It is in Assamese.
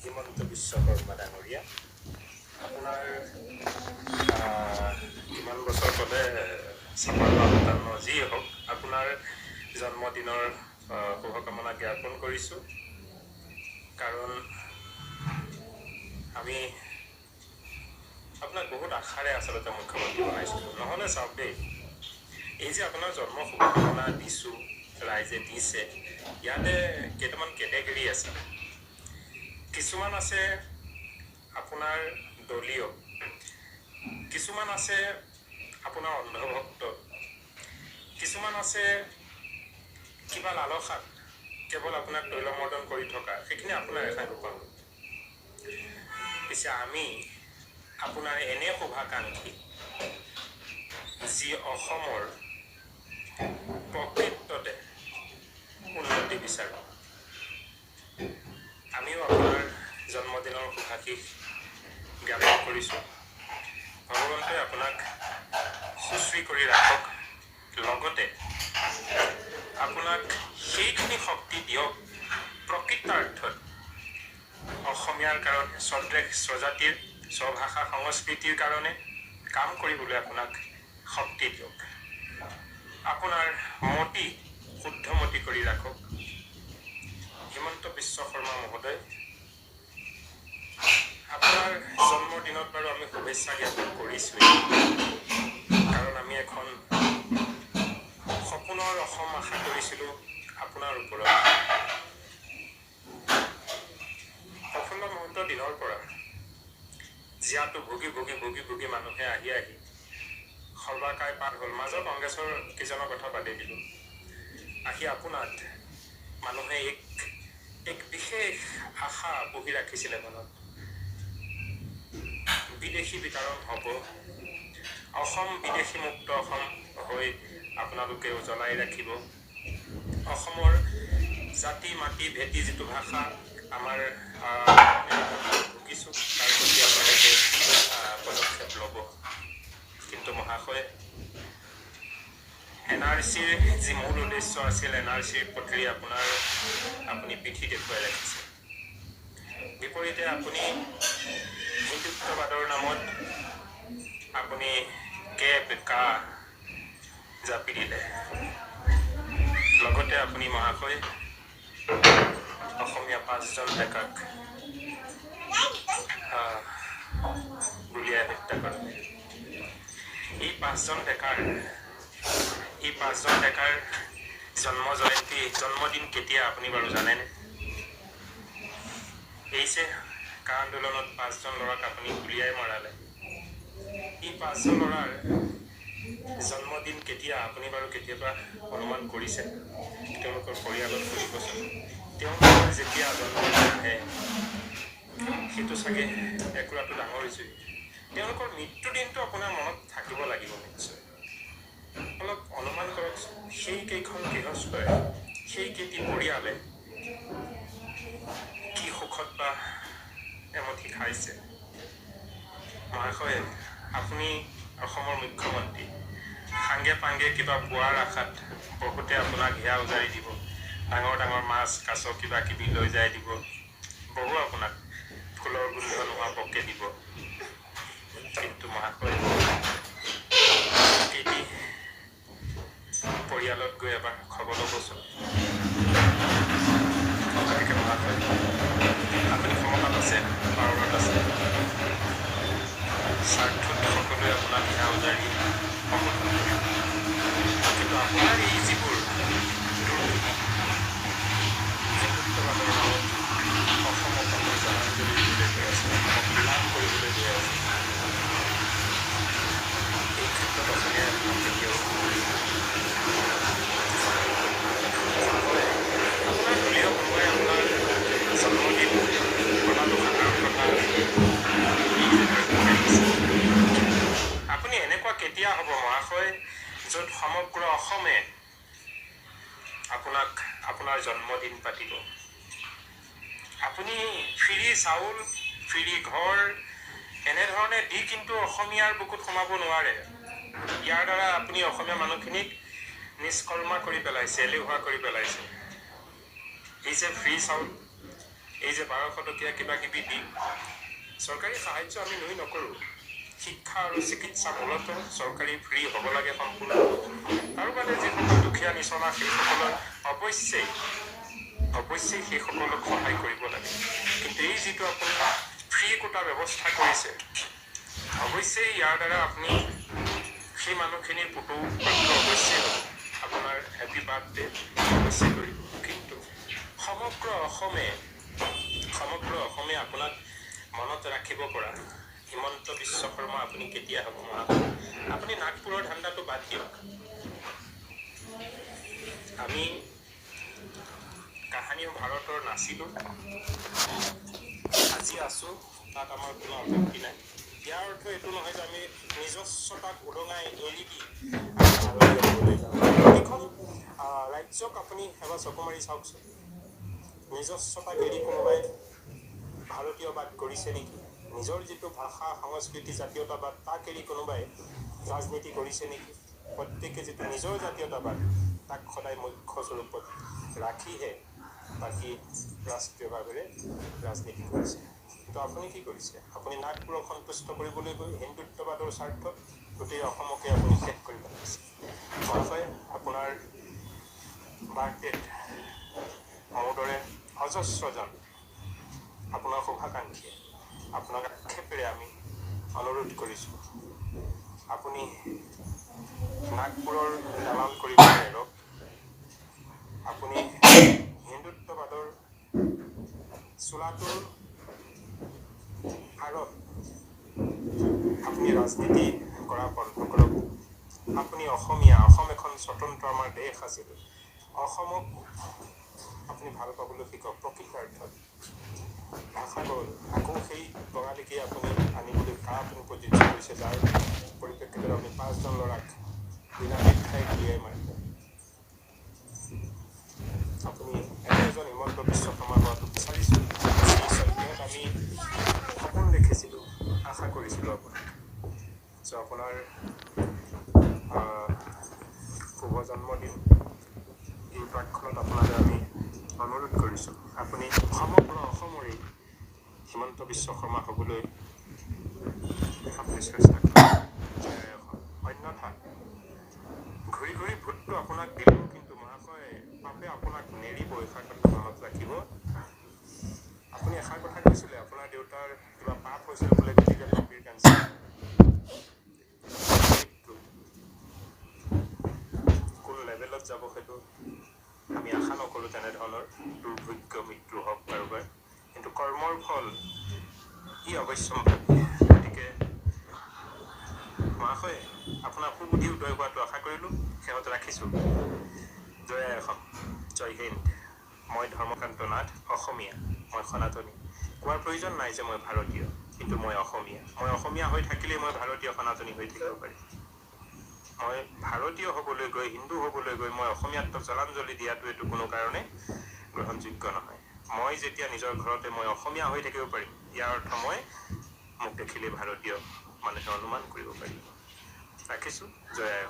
হিমন্ত বিশ্বকৰ্মা ডাঙৰীয়া, আপোনাৰ কিমান বছৰ ক'লে 57 যিয়ে হওক, আপোনাৰ জন্মদিনৰ শুভকামনা জ্ঞাপন কৰিছোঁ। কাৰণ আমি আপোনাক বহুত আশাৰে আচলতে মুখ্যমন্ত্ৰী বনাইছিলোঁ। নহ'লে চাওক দেই, এই যে আপোনাৰ জন্ম শুভকামনা দিছোঁ, ৰাইজে দিছে, ইয়াতে কেইটামান কেটেগৰী আছে। কিছুমান আছে আপোনাৰ দলীয়, কিছুমান আছে আপোনাৰ অন্ধভক্ত, কিছুমান আছে কিবা লালসাত কেৱল আপোনাক তৈলমৰ্দন কৰি থকা, সেইখিনি আপোনাৰ এঠাই গোপন। পিছে আমি আপোনাৰ এনে শুভাকাংক্ষী যি অসমৰ প্ৰকৃততে উন্নতি বিচাৰোঁ। আমিও আপোনাৰ জন্মদিনৰ শুভাশীষ জ্ঞাপন কৰিছোঁ। ভগৱন্তই আপোনাক সুশ্ৰী কৰি ৰাখক, লগতে আপোনাক সেইখিনি শক্তি দিয়ক প্ৰকৃতাৰ্থত অসমীয়াৰ কাৰণে, স্বদেশ স্বজাতিৰ স্বভাষা সংস্কৃতিৰ কাৰণে কাম কৰিবলৈ আপোনাক শক্তি দিয়ক। আপোনাৰ মতি শুদ্ধমতি কৰি ৰাখক। হিমন্ত বিশ্ব শৰ্মা মহোদয়, আপোনাৰ জন্মদিনত বাৰু আমি শুভেচ্ছা জ্ঞাপন কৰিছোঁৱেই, কাৰণ আমি এখন সপোনৰ অসম আশা কৰিছিলোঁ আপোনাৰ ওপৰত। প্ৰফুল্ল মহন্তৰ দিনৰ পৰা জীয়াটো ভুগি ভুগি ভুগি ভুগি মানুহে আহি আহি সৰ্বাকাই পাত হ'ল। মাজত কংগ্ৰেছৰ কেইজনৰ কথা বাদেই দিলোঁ। আহি আপোনাত মানুহে এক বিশেষ আশা পুহি ৰাখিছিলে মনত। বিদেশী বিতৰণ হ'ব, অসম বিদেশী মুক্ত অসম হৈ আপোনালোকেও জ্বলাই ৰাখিব। অসমৰ জাতি মাটি ভেটি যিটো ভাষা আমাৰ ভুগিছোঁ, তাৰ প্ৰতি আপোনালোকে পদক্ষেপ ল'ব। কিন্তু মহাশয়, NRCৰ যি মূল উদ্দেশ্য আছিল, NRCৰ প্ৰতি আপুনি পিঠি দেখুৱাই ৰাখিছে। বিপৰীতে আপুনি হিন্দুত্ববাদৰ নামত আপুনি বেকা জাপি দিলে। লগতে আপুনি মহাশয় অসমীয়া 5জন ডেকাক গুলীয়াই হত্যা কৰে। এই 5জন ডেকাৰ জন্মদিন কেতিয়া আপুনি বাৰু জানেনে? এই যে কা আন্দোলনত 5জন ল'ৰাক আপুনি গুলীয়াই মৰালে, এই 5জন ল'ৰাৰ জন্মদিন কেতিয়া আপুনি বাৰু কেতিয়াবা অনুমান কৰিছে? তেওঁলোকৰ পৰিয়ালত সুধিবচোন। তেওঁলোকৰ যেতিয়া জন্মদিন আহে, সেইটো চাগে একোৰাটো ডাঙৰ জুই। তেওঁলোকৰ মৃত্যুদিনটো আপোনাৰ মনত থাকিব লাগিব নিশ্চয়। অলপ অনুমান কৰকচোন, সেই কেইখন গৃহস্থই, সেই কেইটি পৰিয়ালে কি সুখত বা এমুঠি খাইছে। মহাশয়, আপুনি অসমৰ মুখ্যমন্ত্ৰী, সাংগে পাংগে কিবা পোৱাৰ আশাত বহুতে আপোনাক হিয়া উজাৰি দিব, ডাঙৰ ডাঙৰ মাছ কাছ কিবা কিবি লৈ যাই দিব, বহু আপোনাক ফুলৰ গোন্ধ নোহোৱা বকে দিব। কিন্তু মহাশয়, কেইটি পৰিয়ালত গৈ এবাৰ খবৰ ল'বচোন। গতিকে মহাশয়, আপুনি ক্ষমতাত আছে, পাৱাৰত আছে, স্বাৰ্থত সকলোৱে আপোনাক হিয়া উজাৰি সমৰ্থন কৰিব। কিন্তু আপোনাৰ এই যিবোৰ হিন্দুত্ববাদৰ নামত অসমক আপুনি জনাঞ্জলি দিবলৈ গৈ আছে, অসমক লীলাম কৰিবলৈ গৈ আছে, এই ক্ষেত্ৰত অসমীয়াই আপোনাক কেতিয়াও আপোনাৰ দলীয় কোনোবাই আপোনাৰ জন্মদিন পতাটো সাধাৰণ কথা বুলি যেনেদৰে বুজাই দিছে। আপুনি এনেকুৱা কেতিয়া হ'ব মহাশয়, য'ত সমগ্ৰ অসমে আপোনাক আপোনাৰ জন্মদিন পাতিব? আপুনি ফ্ৰী চাউল, ফ্ৰী ঘৰ এনেধৰণে দি কিন্তু অসমীয়াৰ বুকুত সোমাব নোৱাৰে। ইয়াৰ দ্বাৰা আপুনি অসমীয়া মানুহখিনিক নিষ্কৰ্মা কৰি পেলাইছে, এলেহুৱা কৰি পেলাইছে। এই যে ফ্ৰী চাউল, এই যে 1200 টকীয়া কিবা কিবি দি চৰকাৰী সাহায্য আমি নুই নকৰোঁ। শিক্ষা আৰু চিকিৎসা মূলতঃ চৰকাৰী ফ্ৰী হ'ব লাগে সম্পূৰ্ণ। তাৰ বাদে যিসকল দুখীয়া নিচনা সেইসকলৰ অৱশ্যেই সেইসকলক সহায় কৰিব লাগে। কিন্তু এই যিটো আপুনি ফ্ৰী কোটা ব্যৱস্থা কৰিছে, অৱশ্যেই ইয়াৰ দ্বাৰা আপুনি সেই মানুহখিনিৰ পুতৌ অৱশ্যেই হ'ব, আপোনাৰ হেপী বাৰ্থডে অৱশ্যেই কৰিব। কিন্তু সমগ্ৰ অসমে আপোনাক মনত ৰাখিব পৰা হিমন্ত বিশ্ব শৰ্মা আপুনি কেতিয়া হ'ব? আপুনি নাগপুৰৰ ধান্দাটো বাদ দিয়ক। আমি কাহানী ভাৰতৰ নাছিলোঁ, আজি আছোঁ, তাত আমাৰ কোনো আপত্তি নাই। ইয়াৰ অৰ্থ এইটো নহয় যে আমি নিজস্বতাক উদঙাই এৰি দি এইখন ৰাজ্যক আপুনি এবাৰ চকু মাৰি চাওকচোন। নিজস্বতাক এৰি কোনোবাই ভাৰতীয়বাদ কৰিছে নেকি? নিজৰ যিটো ভাষা সংস্কৃতি জাতীয়তাবাদ তাক এৰি কোনোবাই ৰাজনীতি কৰিছে নেকি? প্ৰত্যেকে যিটো নিজৰ জাতীয়তাবাদ তাক সদায় মুখ্য স্বৰূপত ৰাখিহে বাকী ৰাষ্ট্ৰীয়ভাৱে ৰাজনীতি কৰিছে। কিন্তু আপুনি কি কৰিছে? আপুনি নাগপুৰক সন্তুষ্ট কৰিবলৈ গৈ হিন্দুত্ববাদৰ স্বাৰ্থত গোটেই অসমকে আপুনি শেষ কৰি পেলাইছে। মহাশয়, আপোনাৰ বাৰ্থডেত মোৰ দৰে অজস্ৰজন আপোনাৰ শুভাকাংক্ষীয়ে আপোনাক আক্ষেপেৰে আমি অনুৰোধ কৰিছোঁ, আপুনি নাগপুৰৰ দালাল কৰিব এৰক। আপুনি হিন্দুত্ববাদৰ চোলাটোৰ আঁৰত আপুনি ৰাজনীতি কৰা বন্ধ কৰক। আপুনি অসমীয়া, অসম এখন স্বতন্ত্ৰ আমাৰ দেশ আছিল। অসমক আপুনি ভাল পাবলৈ শিকক প্ৰকৃতাৰ্থত। আশা কৰোঁ আকৌ সেই বঙালীকে আপুনি আনিবলৈ আপুনি প্ৰযোজ্য কৰিছে, যাৰ পৰিপ্ৰেক্ষিতত আপুনি 5জন ল'ৰাক বিনা শিক্ষাই গুলিয়াই মাৰিলে। আপুনি এজন হিমন্ত বিশ্ব শৰ্মা হোৱাটো বিচাৰিছোঁ। নিশ্চয় আমি সপোন দেখিছিলোঁ, আশা কৰিছিলোঁ আপোনাক। আপোনাৰ শুভ জন্মদিন। এই প্ৰাক্ষণত আপোনালৈ আমি অনুৰোধ কৰিছোঁ, আপুনি সমগ্ৰ অসমৰেই হিমন্ত বিশ্ব শৰ্মা হ'বলৈ আপুনি চেষ্টা কৰক। অন্যথা ঘূৰি ঘূৰি ভোটটো আপোনাক দিলেও কিন্তু মহাশয় পাপে আপোনাক নেৰিব। এষাৰ কথা মনত ৰাখিব। আপুনি এষাৰ কথা কৈছিলে, আপোনাৰ দেউতাৰ কিবা পাপ হৈছিল বোলে, গতিকে কবিৰ কেঞ্চাৰ। কোন লেভেলত যাব সেইটো আমি আশা নকৰোঁ, তেনেধৰণৰ দুৰ্ভাগ্য মৃত্যু হওক কাৰোবাৰ। কিন্তু কৰ্মৰ ফল ই অৱশ্যম্ভাৱী। গতিকে মহাশয়, আপোনাৰ সুবুদ্ধি উদয় হোৱাটো আশা কৰিলোঁ। শেহত ৰাখিছোঁ। জয় আই অসম, জয় হিন্দ। মই ধৰ্মকান্ত নাথ, অসমীয়া, মই সনাতনী। কোৱাৰ প্ৰয়োজন নাই যে মই ভাৰতীয়, কিন্তু মই অসমীয়া। মই অসমীয়া হৈ থাকিলেই মই ভাৰতীয় সনাতনী হৈ থাকিব পাৰিম। মই ভাৰতীয় হ'বলৈ গৈ, হিন্দু হ'বলৈ গৈ মই অসমীয়াত্বক জলাঞ্জলি দিয়াটো এইটো কোনো কাৰণে গ্ৰহণযোগ্য নহয়। মই যেতিয়া নিজৰ ঘৰতে মই অসমীয়া হৈ থাকিব পাৰিম, ইয়াৰ অৰ্থ মই মোক দেখিলেই ভাৰতীয় মানুহে অনুমান কৰিব পাৰিব। ৰাখিছোঁ। জয় আই অসম।